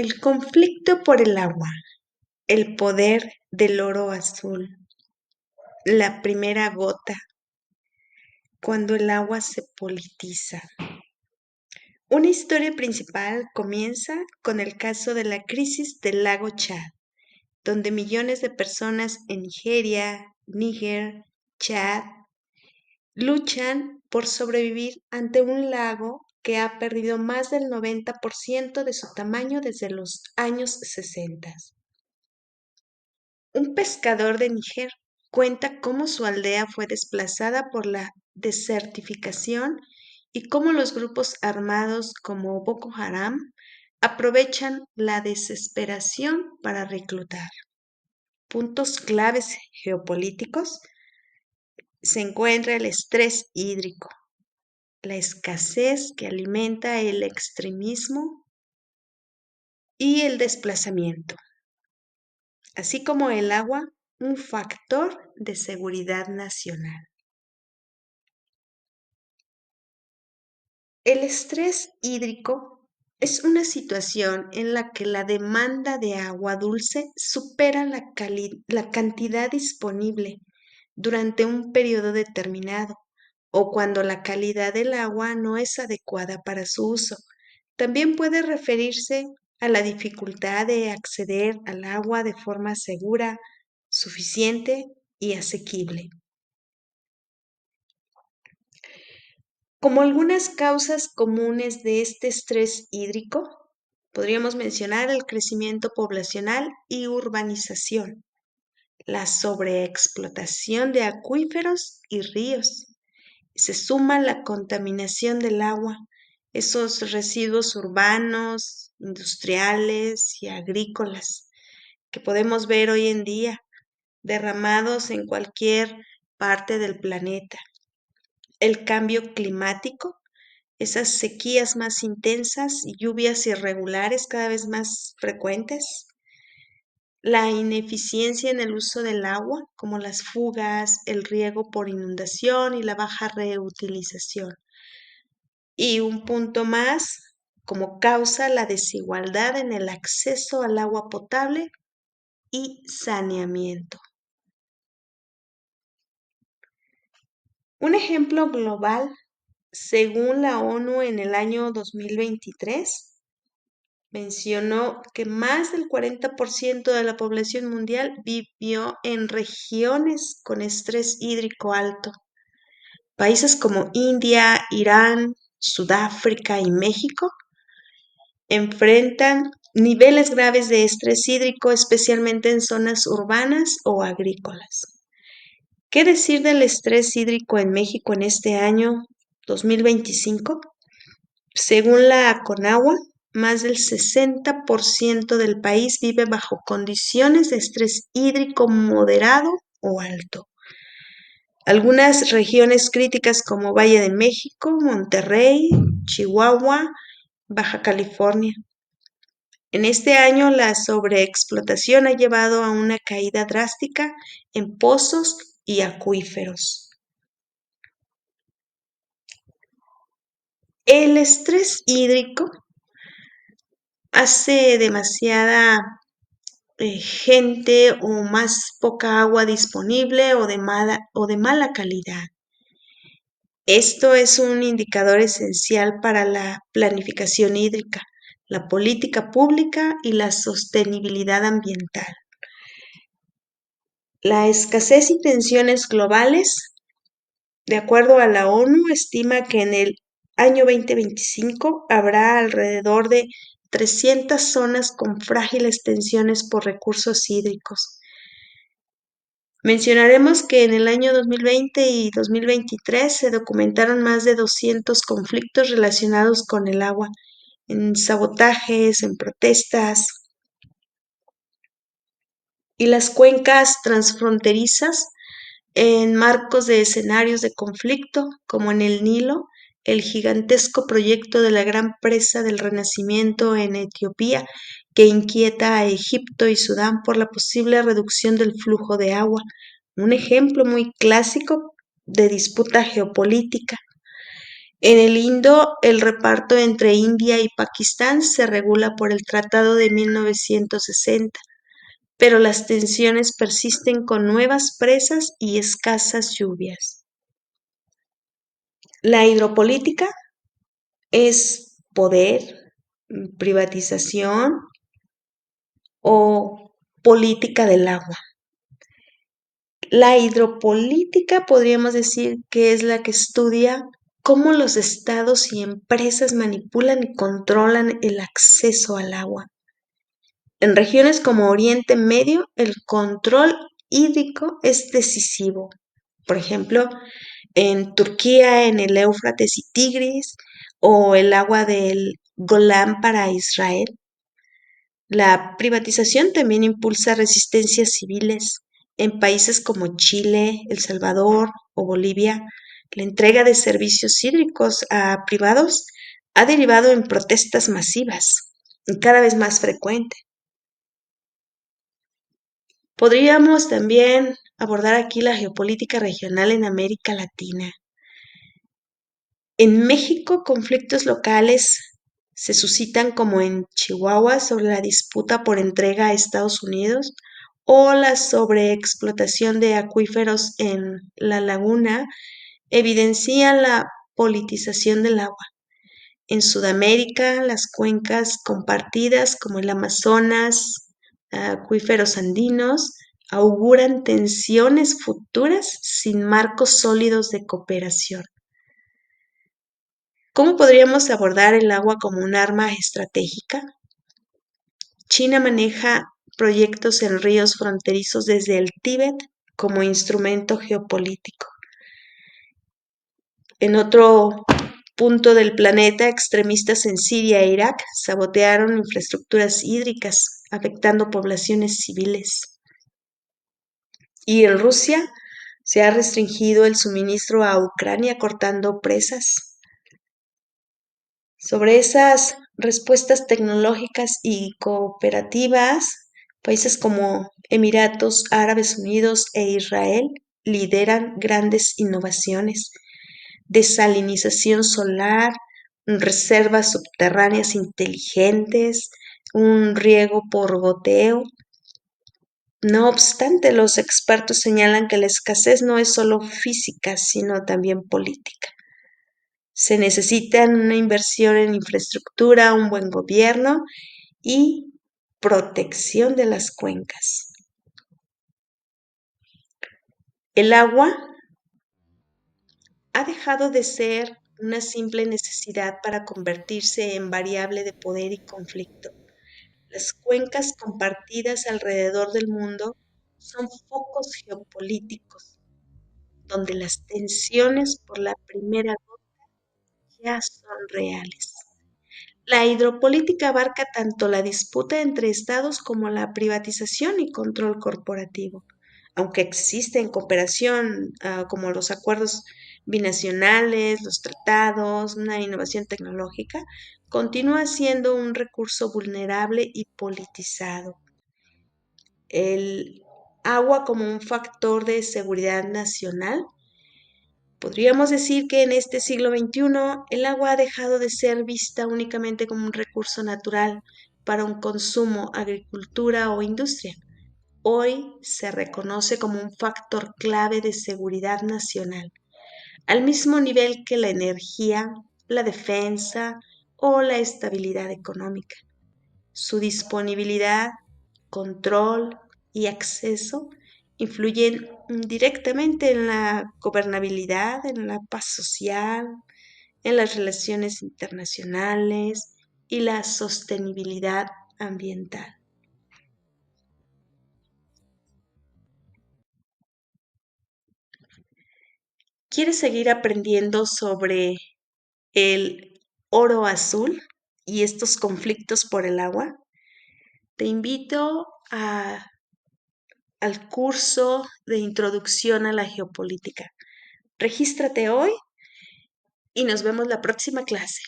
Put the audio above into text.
El conflicto por el agua, el poder del oro azul, la primera gota, cuando el agua se politiza. Una historia principal comienza con el caso de la crisis del lago Chad, donde millones de personas en Nigeria, Níger, Chad, luchan por sobrevivir ante un lago que ha perdido más del 90% de su tamaño desde los años 60. Un pescador de Níger cuenta cómo su aldea fue desplazada por la desertificación y cómo los grupos armados como Boko Haram aprovechan la desesperación para reclutar. Puntos claves geopolíticos: se encuentra el estrés hídrico, la escasez que alimenta el extremismo y el desplazamiento, así como el agua, un factor de seguridad nacional. El estrés hídrico es una situación en la que la demanda de agua dulce supera la cantidad disponible durante un periodo determinado, o cuando la calidad del agua no es adecuada para su uso. También puede referirse a la dificultad de acceder al agua de forma segura, suficiente y asequible. Como algunas causas comunes de este estrés hídrico, podríamos mencionar el crecimiento poblacional y urbanización, la sobreexplotación de acuíferos y ríos. Se suma la contaminación del agua, esos residuos urbanos, industriales y agrícolas que podemos ver hoy en día derramados en cualquier parte del planeta. El cambio climático, esas sequías más intensas y lluvias irregulares cada vez más frecuentes. La ineficiencia en el uso del agua, como las fugas, el riego por inundación y la baja reutilización. Y un punto más, como causa la desigualdad en el acceso al agua potable y saneamiento. Un ejemplo global, según la ONU en el año 2023, mencionó que más del 40% de la población mundial vivió en regiones con estrés hídrico alto. Países como India, Irán, Sudáfrica y México enfrentan niveles graves de estrés hídrico, especialmente en zonas urbanas o agrícolas. ¿Qué decir del estrés hídrico en México en este año 2025? Según la Conagua, más del 60% del país vive bajo condiciones de estrés hídrico moderado o alto. Algunas regiones críticas como Valle de México, Monterrey, Chihuahua, Baja California. En este año la sobreexplotación ha llevado a una caída drástica en pozos y acuíferos. El estrés hídrico hace demasiada gente o más poca agua disponible o de mala calidad. Esto es un indicador esencial para la planificación hídrica, la política pública y la sostenibilidad ambiental. La escasez y tensiones globales, de acuerdo a la ONU, estima que en el año 2025 habrá alrededor de 300 zonas con frágiles tensiones por recursos hídricos. Mencionaremos que en el año 2020 y 2023 se documentaron más de 200 conflictos relacionados con el agua, en sabotajes, en protestas. Y las cuencas transfronterizas en marcos de escenarios de conflicto, como en el Nilo, el gigantesco proyecto de la gran presa del Renacimiento en Etiopía, que inquieta a Egipto y Sudán por la posible reducción del flujo de agua, un ejemplo muy clásico de disputa geopolítica. En el Indo, el reparto entre India y Pakistán se regula por el Tratado de 1960, pero las tensiones persisten con nuevas presas y escasas lluvias. La hidropolítica es poder, privatización o política del agua. La hidropolítica podríamos decir que es la que estudia cómo los estados y empresas manipulan y controlan el acceso al agua. En regiones como Oriente Medio, el control hídrico es decisivo. Por ejemplo, en Turquía, en el Éufrates y Tigris, o el agua del Golán para Israel. La privatización también impulsa resistencias civiles. En países como Chile, El Salvador o Bolivia, la entrega de servicios hídricos a privados ha derivado en protestas masivas y cada vez más frecuente. Podríamos también abordar aquí la geopolítica regional en América Latina. En México, conflictos locales se suscitan como en Chihuahua sobre la disputa por entrega a Estados Unidos o la sobreexplotación de acuíferos en la laguna evidencian la politización del agua. En Sudamérica, las cuencas compartidas como el Amazonas, acuíferos andinos, auguran tensiones futuras sin marcos sólidos de cooperación. ¿Cómo podríamos abordar el agua como un arma estratégica? China maneja proyectos en ríos fronterizos desde el Tíbet como instrumento geopolítico. En otro punto del planeta, extremistas en Siria e Irak sabotearon infraestructuras hídricas, afectando poblaciones civiles. Y en Rusia se ha restringido el suministro a Ucrania cortando presas. Sobre esas respuestas tecnológicas y cooperativas, países como Emiratos Árabes Unidos e Israel lideran grandes innovaciones: desalinización solar, reservas subterráneas inteligentes, un riego por goteo. No obstante, los expertos señalan que la escasez no es solo física, sino también política. Se necesita una inversión en infraestructura, un buen gobierno y protección de las cuencas. El agua ha dejado de ser una simple necesidad para convertirse en variable de poder y conflicto. Las cuencas compartidas alrededor del mundo son focos geopolíticos donde las tensiones por la primera gota ya son reales. La hidropolítica abarca tanto la disputa entre estados como la privatización y control corporativo. Aunque existen cooperación como los acuerdos binacionales, los tratados, una innovación tecnológica, continúa siendo un recurso vulnerable y politizado. El agua como un factor de seguridad nacional. Podríamos decir que en este siglo XXI el agua ha dejado de ser vista únicamente como un recurso natural para un consumo, agricultura o industria. Hoy se reconoce como un factor clave de seguridad nacional, al mismo nivel que la energía, la defensa o la estabilidad económica. Su disponibilidad, control y acceso influyen directamente en la gobernabilidad, en la paz social, en las relaciones internacionales y la sostenibilidad ambiental. ¿Quieres seguir aprendiendo sobre el oro azul y estos conflictos por el agua? Te invito al curso de Introducción a la Geopolítica. Regístrate hoy y nos vemos la próxima clase.